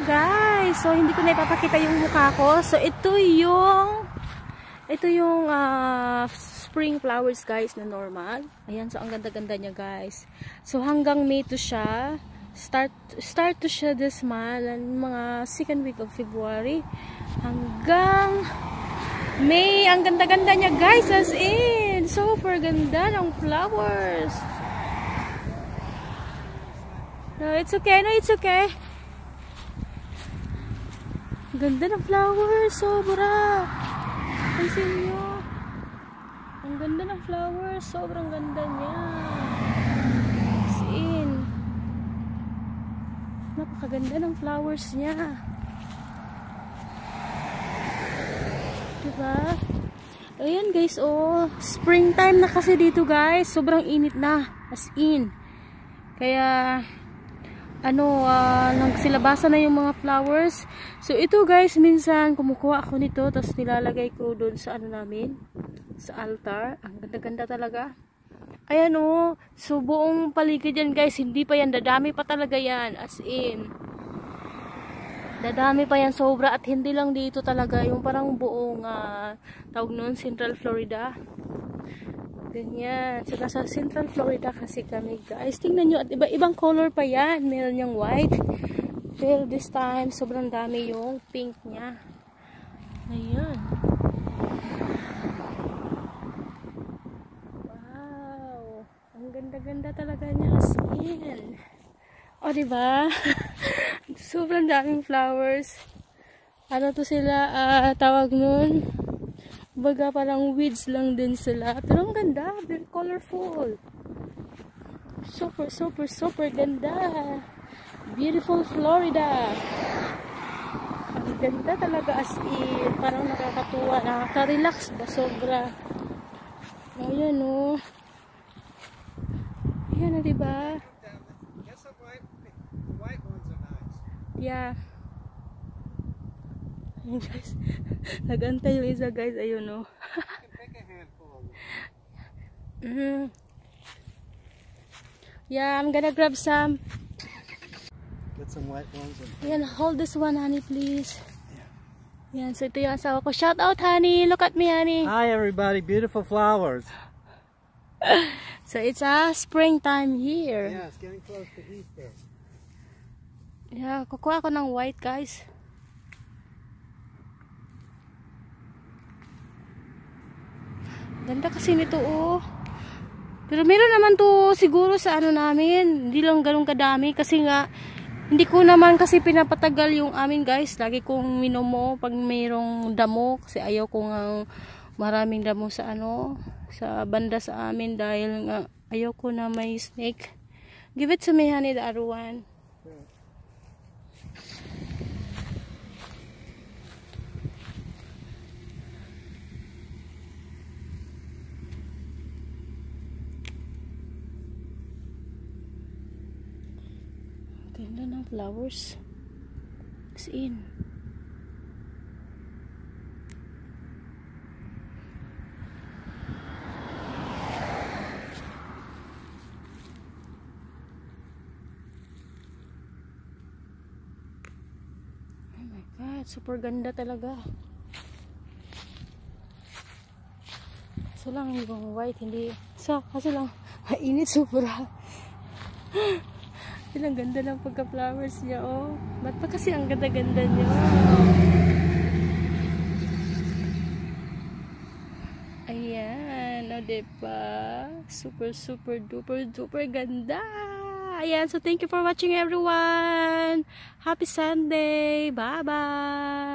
guys. So hindi ko na ipapakita yung mukha ko. So ito yung spring flowers guys na normal. Ayan, so ang ganda-ganda niya guys. So hanggang May to siya. Start to siya this month, mga second week of February hanggang May. Ang ganda-ganda niya guys, as in super ganda ng flowers. No, it's okay. No, it's okay. Ganda ng flowers, sobra. Pansin nyo. Ang ganda ng flowers, sobrang ganda niya. As in. Napakaganda ng flowers niya. Diba? Ayan guys, oh. Springtime na kasi dito guys. Sobrang init na. As in. Kaya nagsilabasan na yung mga flowers. So ito guys, minsan kumukuha ako nito tapos nilalagay ko doon sa namin, sa altar. Ang ganda-ganda talaga. Ayan oh, so buong paligid yan guys, hindi pa yan, dadami pa talaga yan, as in dadami pa yan sobra. At hindi lang dito talaga, yung parang buong tawag nun, Central Florida. Ganyan. So, nasa Central Florida kasi kami guys. Tingnan nyo. At iba-ibang color pa yan. Meron yung white. Pero this time, sobrang dami yung pink niya. Ayan. Wow. Ang ganda-ganda talaga niya. As in. O, diba? Sobrang daming flowers. Ano to sila? Tawag nun? Baga parang weeds lang din sila. Pero ang ganda. Very colorful. Super, super, super ganda. Beautiful Florida. Ang ganda talaga as in. Parang nakakatuwa. Nakaka-relax ba sobra. Ayan o. Ayan o diba? Yeah. Ayan guys. Nagantay yung isa guys. Ayun o. Yeah, I'm gonna grab some. Get some white ones. Ayan, hold this one honey please. Yeah. Ayan, so ito yung asawa ko. Shout out honey. Look at me honey. Hi everybody. Beautiful flowers. So it's springtime here. Yeah, it's getting close to Easter. Yeah, kukuha ako ng white guys. Ganda kasi nito oh. Pero meron naman to siguro sa namin. Hindi lang ganun kadami kasi nga hindi ko naman kasi pinapatagal yung amin guys. Lagi kong minomo pag mayroong damo kasi ayaw ko nga maraming damo sa sa banda sa amin dahil nga ayaw ko na may snake. Give it to me honey, the other one. Ganda ng flowers. As in. Oh my God, super ganda talaga. So lang yung white, hindi. So, kasi lang, mainit sobra. Ang ganda ng pagka-flowers niya, oh. Ba't pa kasi ang ganda-ganda niya? Ayan, o diba? Super, super, duper, duper ganda. Ayan, so thank you for watching everyone. Happy Sunday. Bye-bye.